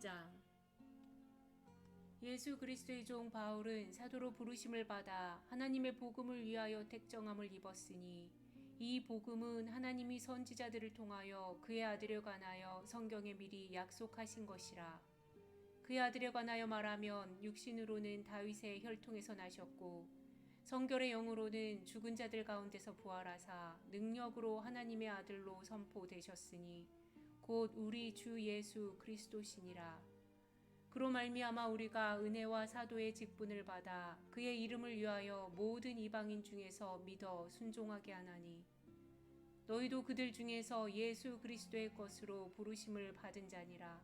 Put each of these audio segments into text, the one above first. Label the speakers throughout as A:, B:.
A: 1장. 예수 그리스도의 종 바울은 사도로 부르심을 받아 하나님의 복음을 위하여 택정함을 입었으니 이 복음은 하나님이 선지자들을 통하여 그의 아들에 관하여 성경에 미리 약속하신 것이라. 그의 아들에 관하여 말하면 육신으로는 다윗의 혈통에서 나셨고 성결의 영으로는 죽은 자들 가운데서 부활하사 능력으로 하나님의 아들로 선포되셨으니 곧 우리 주 예수 그리스도시니라. 그로 말미암아 우리가 은혜와 사도의 직분을 받아 그의 이름을 위하여 모든 이방인 중에서 믿어 순종하게 하나니 너희도 그들 중에서 예수 그리스도의 것으로 부르심을 받은 자니라.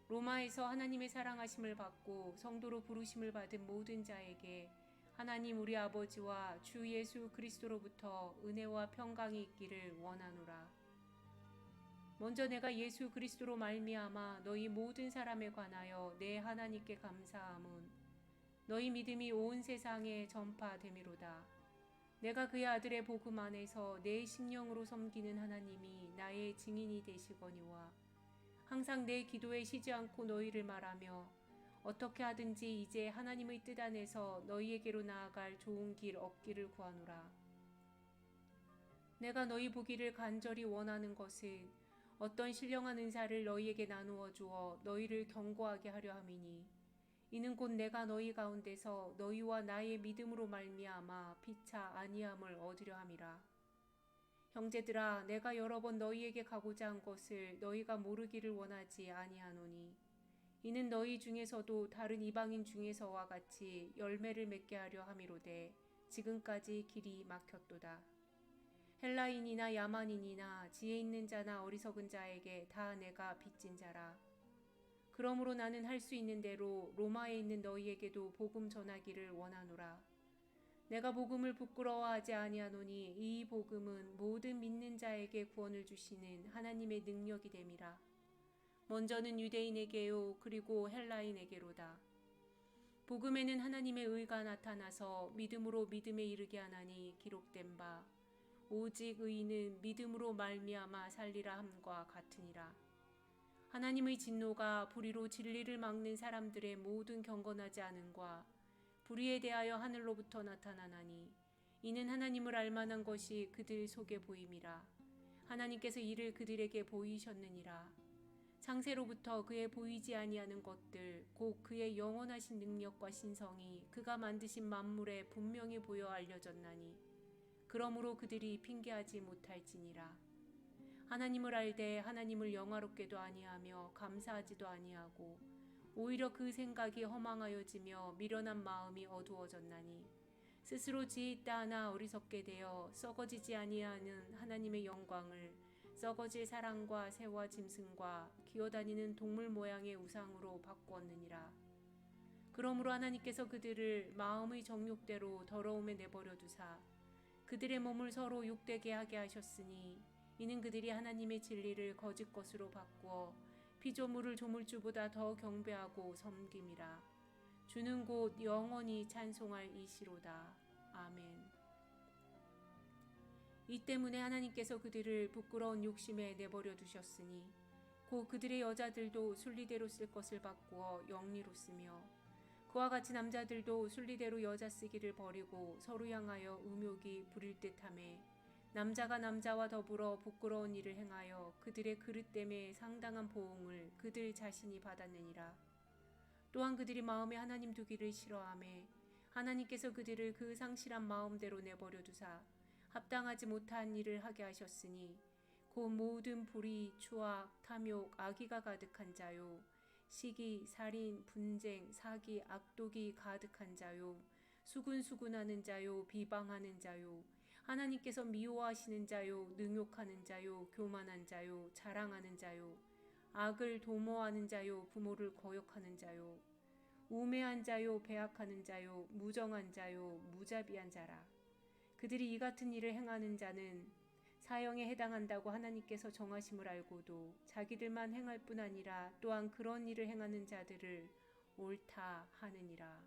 A: 로마에서 하나님의 사랑하심을 받고 성도로 부르심을 받은 모든 자에게 하나님 우리 아버지와 주 예수 그리스도로부터 은혜와 평강이 있기를 원하노라. 먼저 내가 예수 그리스도로 말미암아 너희 모든 사람에 관하여 내 하나님께 감사함은 너희 믿음이 온 세상에 전파됨이로다. 내가 그의 아들의 복음 안에서 내 심령으로 섬기는 하나님이 나의 증인이 되시거니와 항상 내 기도에 쉬지 않고 너희를 말하며 어떻게 하든지 이제 하나님의 뜻 안에서 너희에게로 나아갈 좋은 길 얻기를 구하노라. 내가 너희 보기를 간절히 원하는 것은 어떤 신령한 은사를 너희에게 나누어 주어 너희를 견고하게 하려 함이니 이는 곧 내가 너희 가운데서 너희와 나의 믿음으로 말미암아 피차 아니함을 얻으려 함이라. 형제들아, 내가 여러 번 너희에게 가고자 한 것을 너희가 모르기를 원하지 아니하노니 이는 너희 중에서도 다른 이방인 중에서와 같이 열매를 맺게 하려 함이로되 지금까지 길이 막혔도다. 헬라인이나 야만인이나 지혜 있는 자나 어리석은 자에게 다 내가 빚진 자라. 그러므로 나는 할 수 있는 대로 로마에 있는 너희에게도 복음 전하기를 원하노라. 내가 복음을 부끄러워하지 아니하노니 이 복음은 모든 믿는 자에게 구원을 주시는 하나님의 능력이 됨이라. 먼저는 유대인에게요 그리고 헬라인에게로다. 복음에는 하나님의 의가 나타나서 믿음으로 믿음에 이르게 하나니 기록된 바 오직 의인은 믿음으로 말미암아 살리라 함과 같으니라. 하나님의 진노가 불의로 진리를 막는 사람들의 모든 경건하지 않음과 불의에 대하여 하늘로부터 나타나나니 이는 하나님을 알만한 것이 그들 속에 보임이라. 하나님께서 이를 그들에게 보이셨느니라. 창세로부터 그의 보이지 아니하는 것들 곧 그의 영원하신 능력과 신성이 그가 만드신 만물에 분명히 보여 알려졌나니 그러므로 그들이 핑계하지 못할지니라. 하나님을 알되 하나님을 영화롭게도 아니하며 감사하지도 아니하고 오히려 그 생각이 허망하여지며 미련한 마음이 어두워졌나니 스스로 지혜 있다 하나 어리석게 되어 썩어지지 아니하는 하나님의 영광을 썩어질 사람과 새와 짐승과 기어다니는 동물 모양의 우상으로 바꾸었느니라. 그러므로 하나님께서 그들을 마음의 정욕대로 더러움에 내버려 두사 그들의 몸을 서로 욕되게 하게 하셨으니 이는 그들이 하나님의 진리를 거짓 것으로 바꾸어 피조물을 조물주보다 더 경배하고 섬김이라. 주는 곧 영원히 찬송할 이시로다. 아멘. 이 때문에 하나님께서 그들을 부끄러운 욕심에 내버려 두셨으니 곧 그들의 여자들도 순리대로 쓸 것을 바꾸어 영리로 쓰며 그와 같이 남자들도 순리대로 여자 쓰기를 버리고 서로 향하여 음욕이 부릴 듯하며 남자가 남자와 더불어 부끄러운 일을 행하여 그들의 그릇됨에 상당한 보응을 그들 자신이 받았느니라. 또한 그들이 마음에 하나님 두기를 싫어하며 하나님께서 그들을 그 상실한 마음대로 내버려 두사 합당하지 못한 일을 하게 하셨으니 곧 모든 불의, 추악, 탐욕, 악의가 가득한 자요 시기, 살인, 분쟁, 사기, 악독이 가득한 자요 수군수군하는 자요 비방하는 자요 하나님께서 미워하시는 자요 능욕하는 자요 교만한 자요 자랑하는 자요 악을 도모하는 자요 부모를 거역하는 자요 우매한 자요 배악하는 자요 무정한 자요 무자비한 자라. 그들이 이 같은 일을 행하는 자는 사형에 해당한다고 하나님께서 정하심을 알고도 자기들만 행할 뿐 아니라 또한 그런 일을 행하는 자들을 옳다 하느니라.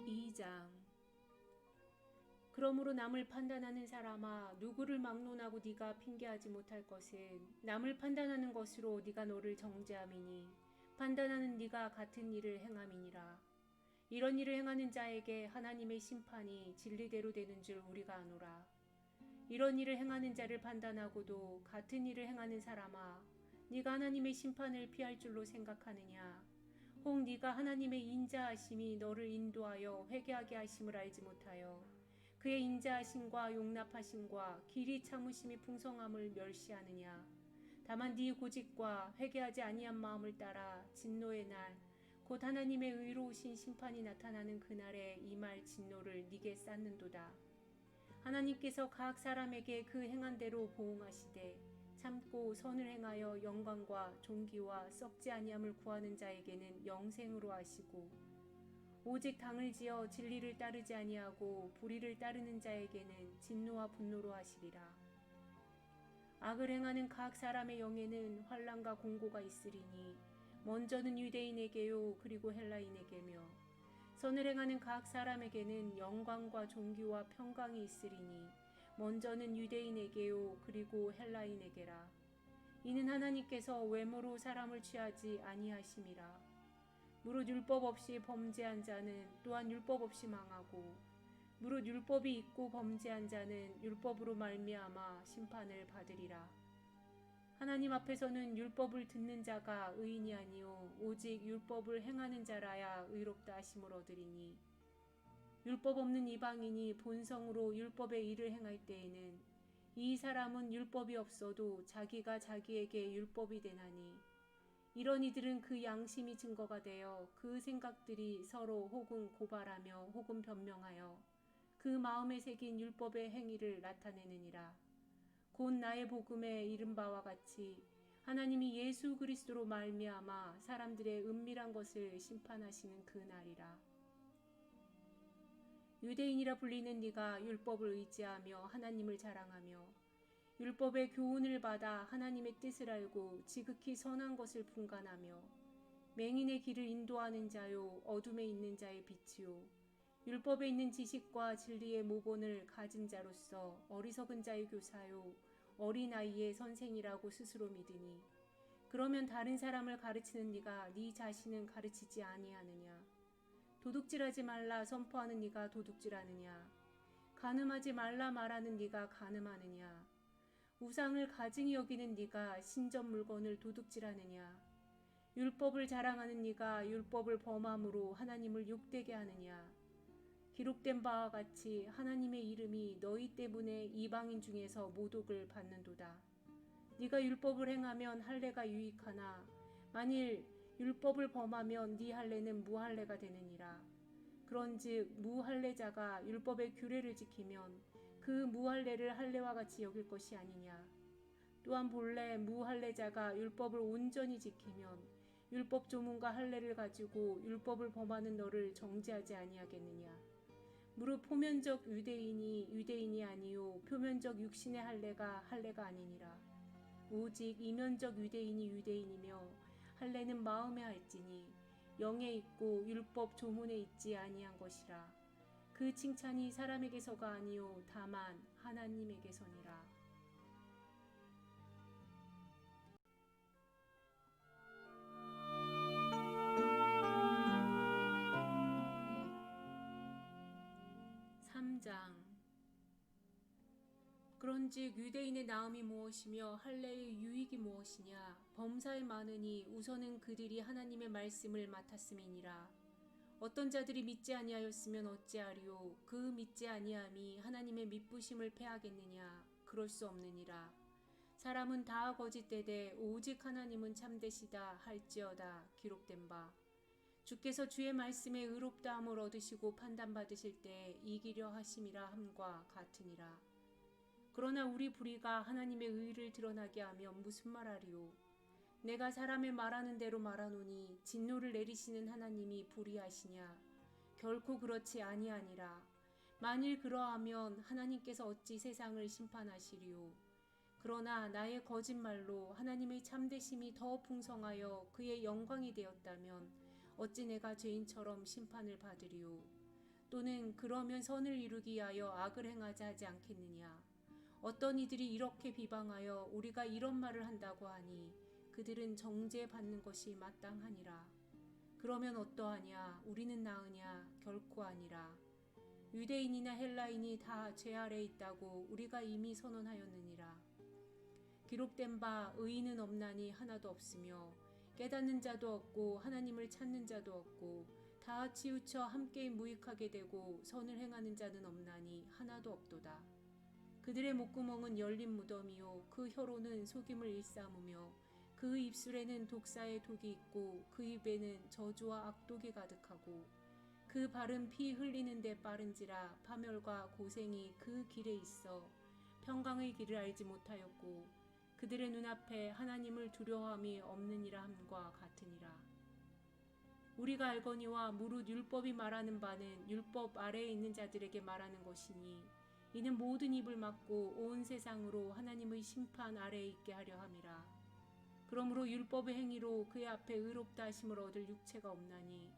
A: (2장) 그러므로 남을 판단하는 사람아, 누구를 막론하고 네가 핑계하지 못할 것은 남을 판단하는 것으로 네가 너를 정죄함이니 판단하는 네가 같은 일을 행함이니라. 이런 일을 행하는 자에게 하나님의 심판이 진리대로 되는 줄 우리가 아노라. 이런 일을 행하는 자를 판단하고도 같은 일을 행하는 사람아, 네가 하나님의 심판을 피할 줄로 생각하느냐? 혹 네가 하나님의 인자하심이 너를 인도하여 회개하게 하심을 알지 못하여 그의 인자하심과 용납하심과 길이 참으심이 풍성함을 멸시하느냐? 다만 네 고집과 회개하지 아니한 마음을 따라 진노의 날, 곧 하나님의 의로우신 심판이 나타나는 그날에 임할 진노를 네게 쌓는도다. 하나님께서 각 사람에게 그 행한 대로 보응하시되 참고 선을 행하여 영광과 존귀와 썩지 아니함을 구하는 자에게는 영생으로 하시고, 오직 당을 지어 진리를 따르지 아니하고 불의를 따르는 자에게는 진노와 분노로 하시리라. 악을 행하는 각 사람의 영에는 환난과 공고가 있으리니 먼저는 유대인에게요 그리고 헬라인에게며, 선을 행하는 각 사람에게는 영광과 존귀와 평강이 있으리니 먼저는 유대인에게요 그리고 헬라인에게라. 이는 하나님께서 외모로 사람을 취하지 아니하심이라. 무릇 율법 없이 범죄한 자는 또한 율법 없이 망하고, 무릇 율법이 있고 범죄한 자는 율법으로 말미암아 심판을 받으리라. 하나님 앞에서는 율법을 듣는 자가 의인이 아니요 오직 율법을 행하는 자라야 의롭다 하심을 얻으리니, 율법 없는 이방인이 본성으로 율법의 일을 행할 때에는 이 사람은 율법이 없어도 자기가 자기에게 율법이 되나니, 이런 이들은 그 양심이 증거가 되어 그 생각들이 서로 혹은 고발하며 혹은 변명하여 그 마음에 새긴 율법의 행위를 나타내느니라. 곧 나의 복음에 이른 바와 같이 하나님이 예수 그리스도로 말미암아 사람들의 은밀한 것을 심판하시는 그 날이라. 유대인이라 불리는 네가 율법을 의지하며 하나님을 자랑하며 율법의 교훈을 받아 하나님의 뜻을 알고 지극히 선한 것을 분간하며 맹인의 길을 인도하는 자요 어둠에 있는 자의 빛이요 율법에 있는 지식과 진리의 모본을 가진 자로서 어리석은 자의 교사요 어린아이의 선생이라고 스스로 믿으니, 그러면 다른 사람을 가르치는 네가 네 자신은 가르치지 아니하느냐? 도둑질하지 말라 선포하는 네가 도둑질하느냐? 간음하지 말라 말하는 네가 간음하느냐? 우상을 가증히 여기는 네가 신전 물건을 도둑질하느냐? 율법을 자랑하는 네가 율법을 범함으로 하나님을 욕되게 하느냐? 기록된 바와 같이 하나님의 이름이 너희 때문에 이방인 중에서 모독을 받는도다. 네가 율법을 행하면 할례가 유익하나 만일 율법을 범하면 네 할례는 무할례가 되느니라. 그런즉 무할례자가 율법의 규례를 지키면 그 무할례를 할례와 같이 여길 것이 아니냐. 또한 본래 무할례자가 율법을 온전히 지키면 율법 조문과 할례를 가지고 율법을 범하는 너를 정죄하지 아니하겠느냐. 무릇 표면적 유대인이 유대인이 아니요 표면적 육신의 할례가 할례가 아니니라. 오직 이면적 유대인이 유대인이며 할례는 마음에 할지니 영에 있고 율법 조문에 있지 아니한 것이라. 그 칭찬이 사람에게서가 아니요 다만 하나님에게서니라. 그런즉 유대인의 나음이 무엇이며 할례의 유익이 무엇이냐. 범사에 많으니 우선은 그들이 하나님의 말씀을 맡았음이니라. 어떤 자들이 믿지 아니하였으면 어찌하리요. 그 믿지 아니함이 하나님의 믿부심을 패하겠느냐. 그럴 수 없느니라. 사람은 다 거짓되되 오직 하나님은 참되시다 할지어다 기록된 바. 주께서 주의 말씀에 의롭다함을 얻으시고 판단받으실 때 이기려 하심이라 함과 같으니라. 그러나 우리 불의가 하나님의 의를 드러나게 하면 무슨 말하리요. 내가 사람의 말하는 대로 말하노니 진노를 내리시는 하나님이 불의하시냐. 결코 그렇지 아니하니라. 만일 그러하면 하나님께서 어찌 세상을 심판하시리요. 그러나 나의 거짓말로 하나님의 참되심이 더 풍성하여 그의 영광이 되었다면 어찌 내가 죄인처럼 심판을 받으리요. 또는 그러면 선을 이루기 위하여 악을 행하자 하지 않겠느냐. 어떤 이들이 이렇게 비방하여 우리가 이런 말을 한다고 하니 그들은 정죄받는 것이 마땅하니라. 그러면 어떠하냐? 우리는 나으냐? 결코 아니라. 유대인이나 헬라인이 다 죄 아래 있다고 우리가 이미 선언하였느니라. 기록된 바 의인은 없나니 하나도 없으며 깨닫는 자도 없고 하나님을 찾는 자도 없고 다 치우쳐 함께 무익하게 되고 선을 행하는 자는 없나니 하나도 없도다. 그들의 목구멍은 열린 무덤이요 그 혀로는 속임을 일삼으며 그 입술에는 독사의 독이 있고 그 입에는 저주와 악독이 가득하고 그 발은 피 흘리는 데 빠른지라 파멸과 고생이 그 길에 있어 평강의 길을 알지 못하였고 그들의 눈앞에 하나님을 두려워함이 없느니라 함과 같으니라. 우리가 알거니와 무릇 율법이 말하는 바는 율법 아래에 있는 자들에게 말하는 것이니 이는 모든 입을 막고 온 세상으로 하나님의 심판 아래에 있게 하려 함이라. 그러므로 율법의 행위로 그의 앞에 의롭다 하심을 얻을 육체가 없나니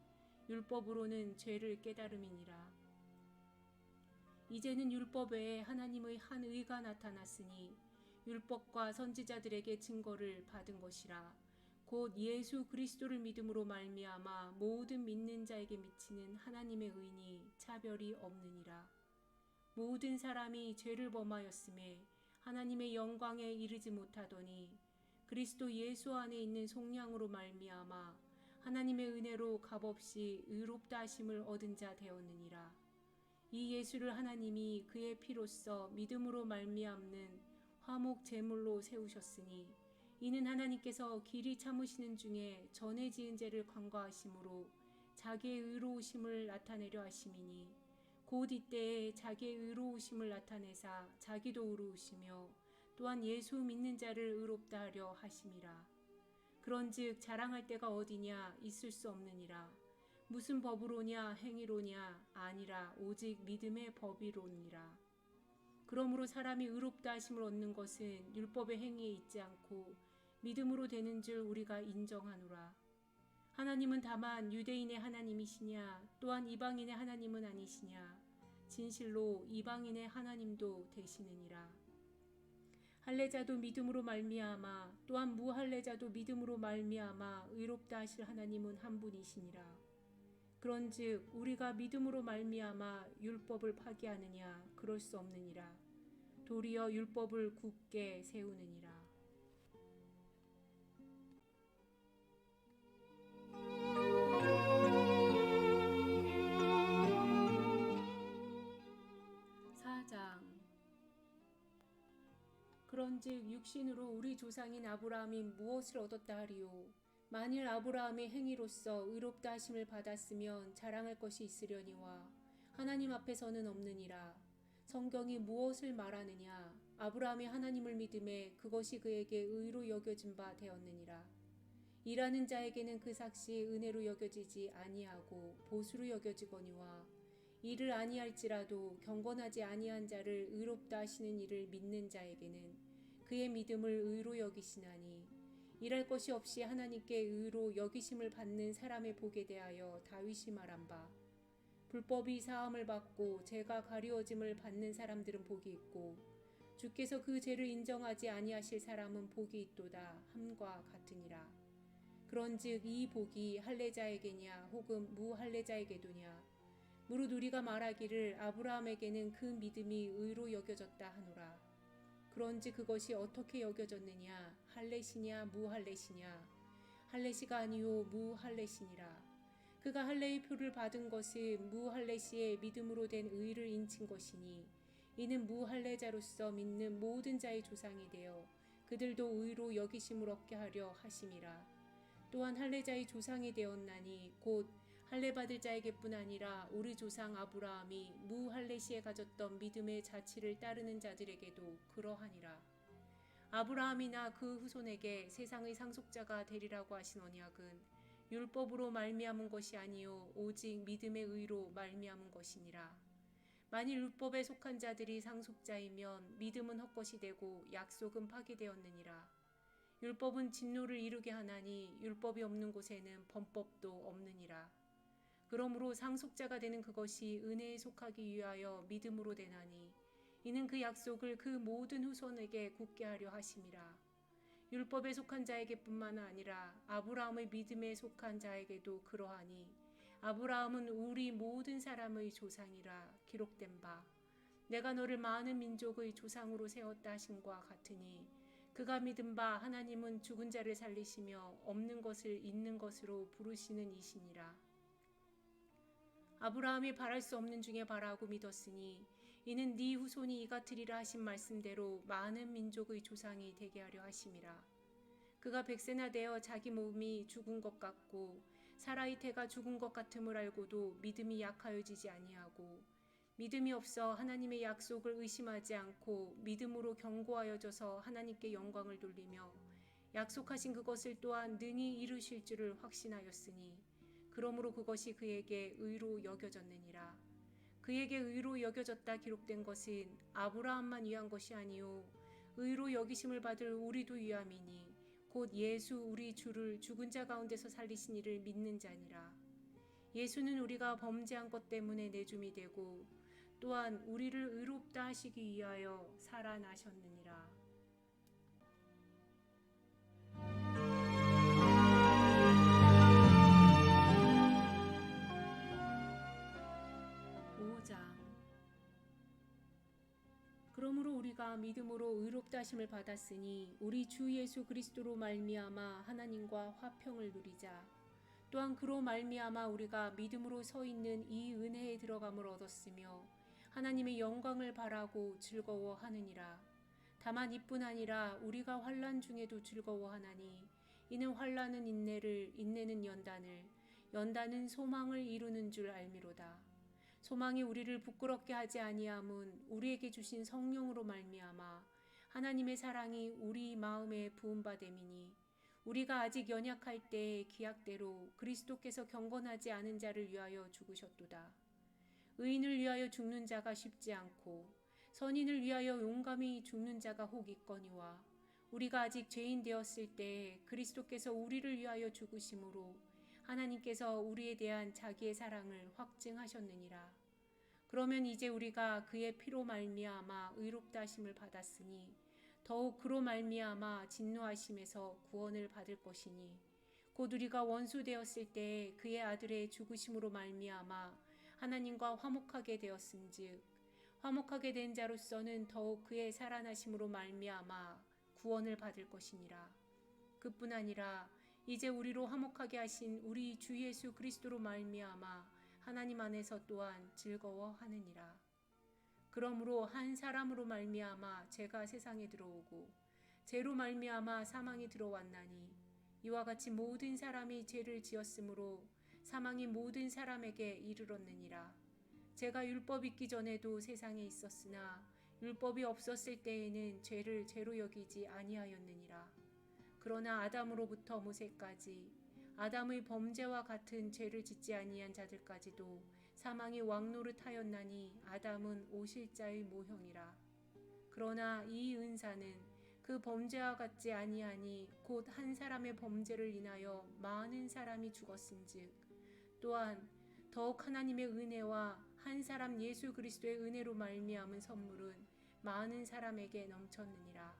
A: 율법으로는 죄를 깨달음이니라. 이제는 율법 외에 하나님의 한 의가 나타났으니 율법과 선지자들에게 증거를 받은 것이라. 곧 예수 그리스도를 믿음으로 말미암아 모든 믿는 자에게 미치는 하나님의 의니 차별이 없느니라. 모든 사람이 죄를 범하였음에 하나님의 영광에 이르지 못하더니 그리스도 예수 안에 있는 속량으로 말미암아 하나님의 은혜로 값없이 의롭다 하심을 얻은 자 되었느니라. 이 예수를 하나님이 그의 피로써 믿음으로 말미암는 화목 제물로 세우셨으니 이는 하나님께서 길이 참으시는 중에 전에 지은 죄를 간과하심으로 자기의 의로우심을 나타내려 하심이니 곧 이때에 자기의 의로우심을 나타내사 자기도 의로우시며 또한 예수 믿는 자를 의롭다 하려 하심이라. 그런즉 자랑할 데가 어디냐? 있을 수 없느니라. 무슨 법으로냐? 행위로냐? 아니라 오직 믿음의 법이로니라. 그러므로 사람이 의롭다 하심을 얻는 것은 율법의 행위에 있지 않고 믿음으로 되는 줄 우리가 인정하노라. 하나님은 다만 유대인의 하나님이시냐? 또한 이방인의 하나님은 아니시냐? 진실로 이방인의 하나님도 되시느니라. 할례자도 믿음으로 말미암아 또한 무할례자도 믿음으로 말미암아 의롭다 하실 하나님은 한 분이시니라. 그런즉 우리가 믿음으로 말미암아 율법을 파기하느냐? 그럴 수 없느니라. 도리어 율법을 굳게 세우느니라. 그런즉 육신으로 우리 조상인 아브라함이 무엇을 얻었다 하리요? 만일 아브라함의 행위로서 의롭다 하심을 받았으면 자랑할 것이 있으려니와 하나님 앞에서는 없느니라. 성경이 무엇을 말하느냐? 아브라함이 하나님을 믿음에 그것이 그에게 의로 여겨진 바 되었느니라. 일하는 자에게는 그 삭시 은혜로 여겨지지 아니하고 보수로 여겨지거니와 일을 아니할지라도 경건하지 아니한 자를 의롭다 하시는 이를 믿는 자에게는 그의 믿음을 의로 여기시나니 일할 것이 없이 하나님께 의로 여기심을 받는 사람의 복에 대하여 다윗이 말한 바 불법이 사함을 받고 죄가 가리워짐을 받는 사람들은 복이 있고 주께서 그 죄를 인정하지 아니하실 사람은 복이 있도다 함과 같으니라. 그런즉 이 복이 할례자에게냐 혹은 무할례자에게도냐? 무릇 우리가 말하기를 아브라함에게는 그 믿음이 의로 여겨졌다 하노라. 그런즉 그것이 어떻게 여겨졌느냐? 할례시냐 무할례시냐? 할례시가 아니요 무할례시니라. 그가 할례의 표를 받은 것은 무할례시의 믿음으로 된 의를 인친 것이니 이는 무할례자로서 믿는 모든 자의 조상이 되어 그들도 의로 여기심을 얻게 하려 하심이라. 또한 할례자의 조상이 되었나니 곧 할례받을 자에게뿐 아니라 우리 조상 아브라함이 무할례시에 가졌던 믿음의 자치를 따르는 자들에게도 그러하니라. 아브라함이나 그 후손에게 세상의 상속자가 되리라고 하신 언약은 율법으로 말미암은 것이 아니요 오직 믿음의 의로 말미암은 것이니라. 만일 율법에 속한 자들이 상속자이면 믿음은 헛것이 되고 약속은 파기되었느니라. 율법은 진노를 이루게 하나니 율법이 없는 곳에는 범법도 없느니라. 그러므로 상속자가 되는 그것이 은혜에 속하기 위하여 믿음으로 되나니 이는 그 약속을 그 모든 후손에게 굳게 하려 하심이라. 율법에 속한 자에게뿐만 아니라 아브라함의 믿음에 속한 자에게도 그러하니 아브라함은 우리 모든 사람의 조상이라 기록된 바 내가 너를 많은 민족의 조상으로 세웠다 하심과 같으니 그가 믿은 바 하나님은 죽은 자를 살리시며 없는 것을 있는 것으로 부르시는 이시니라. 아브라함이 바랄 수 없는 중에 바라고 믿었으니 이는 네 후손이 이같으리라 하신 말씀대로 많은 민족의 조상이 되게 하려 하심이라. 그가 백세나 되어 자기 몸이 죽은 것 같고 사라의 태가 죽은 것 같음을 알고도 믿음이 약하여지지 아니하고 믿음이 없어 하나님의 약속을 의심하지 않고 믿음으로 견고하여져서 하나님께 영광을 돌리며 약속하신 그것을 또한 능히 이루실 줄을 확신하였으니 그러므로 그것이 그에게 의로 여겨졌느니라. 그에게 의로 여겨졌다 기록된 것은 아브라함만 위한 것이 아니요 의로 여기심을 받을 우리도 위함이니 곧 예수 우리 주를 죽은 자 가운데서 살리신 이를 믿는 자니라. 예수는 우리가 범죄한 것 때문에 내줌이 되고 또한 우리를 의롭다 하시기 위하여 살아나셨느니라. 그러므로 우리가 믿음으로 의롭다 하심을 받았으니 우리 주 예수 그리스도로 말미암아 하나님과 화평을 누리자. 또한 그로 말미암아 우리가 믿음으로 서 있는 이 은혜에 들어감을 얻었으며 하나님의 영광을 바라고 즐거워하느니라. 다만 이뿐 아니라 우리가 환난 중에도 즐거워하나니 이는 환난은 인내를, 인내는 연단을, 연단은 소망을 이루는 줄 알미로다. 소망이 우리를 부끄럽게 하지 아니함은 우리에게 주신 성령으로 말미암아 하나님의 사랑이 우리 마음에 부은 바 됨이니 우리가 아직 연약할 때의 기약대로 그리스도께서 경건하지 않은 자를 위하여 죽으셨도다. 의인을 위하여 죽는 자가 쉽지 않고 선인을 위하여 용감히 죽는 자가 혹 있거니와 우리가 아직 죄인 되었을 때에 그리스도께서 우리를 위하여 죽으심으로 하나님께서 우리에 대한 자기의 사랑을 확증하셨느니라. 그러면 이제 우리가 그의 피로 말미암아 의롭다 하심을 받았으니 더욱 그로 말미암아 진노하심에서 구원을 받을 것이니 곧 우리가 원수 되었을 때에 그의 아들의 죽으심으로 말미암아 하나님과 화목하게 되었음즉 화목하게 된 자로서는 더욱 그의 살아나심으로 말미암아 구원을 받을 것이니라. 그뿐 아니라 이제 우리로 화목하게 하신 우리 주 예수 그리스도로 말미암아 하나님 안에서 또한 즐거워하느니라. 그러므로 한 사람으로 말미암아 죄가 세상에 들어오고 죄로 말미암아 사망이 들어왔나니 이와 같이 모든 사람이 죄를 지었으므로 사망이 모든 사람에게 이르렀느니라. 죄가 율법 있기 전에도 세상에 있었으나 율법이 없었을 때에는 죄를 죄로 여기지 아니하였느니라. 그러나 아담으로부터 모세까지 아담의 범죄와 같은 죄를 짓지 아니한 자들까지도 사망이 왕노릇하였나니 아담은 오실 자의 모형이라. 그러나 이 은사는 그 범죄와 같지 아니하니 곧 한 사람의 범죄를 인하여 많은 사람이 죽었은즉 또한 더욱 하나님의 은혜와 한 사람 예수 그리스도의 은혜로 말미암은 선물은 많은 사람에게 넘쳤느니라.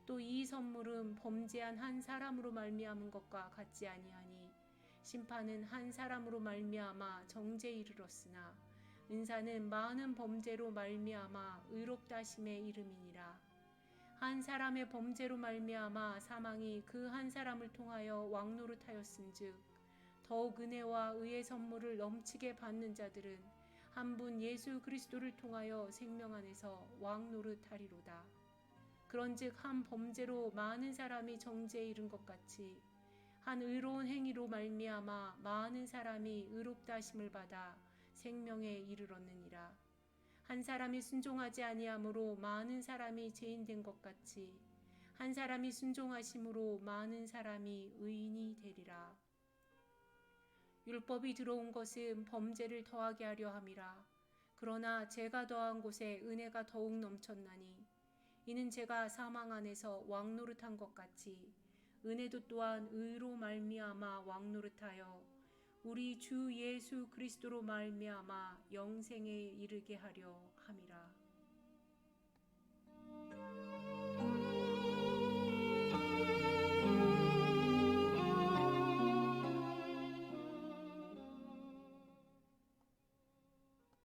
A: 또 이 선물은 범죄한 한 사람으로 말미암은 것과 같지 아니하니 심판은 한 사람으로 말미암아 정죄에 이르렀으나 은사는 많은 범죄로 말미암아 의롭다 하심에 이름이니라. 한 사람의 범죄로 말미암아 사망이 그 한 사람을 통하여 왕노릇하였은즉 더욱 은혜와 의의 선물을 넘치게 받는 자들은 한 분 예수 그리스도를 통하여 생명 안에서 왕노릇하리로다. 그런즉 한 범죄로 많은 사람이 정죄에 이른 것 같이 한 의로운 행위로 말미암아 많은 사람이 의롭다 하심을 받아 생명에 이르렀느니라. 한 사람이 순종하지 아니함으로 많은 사람이 죄인 된 것 같이 한 사람이 순종하심으로 많은 사람이 의인이 되리라. 율법이 들어온 것은 범죄를 더하게 하려 함이라. 그러나 죄가 더한 곳에 은혜가 더욱 넘쳤나니 이는 죄가 사망 안에서 왕노릇한 것 같이 은혜도 또한 의로 말미암아 왕노릇하여 우리 주 예수 그리스도로 말미암아 영생에 이르게 하려 함이라.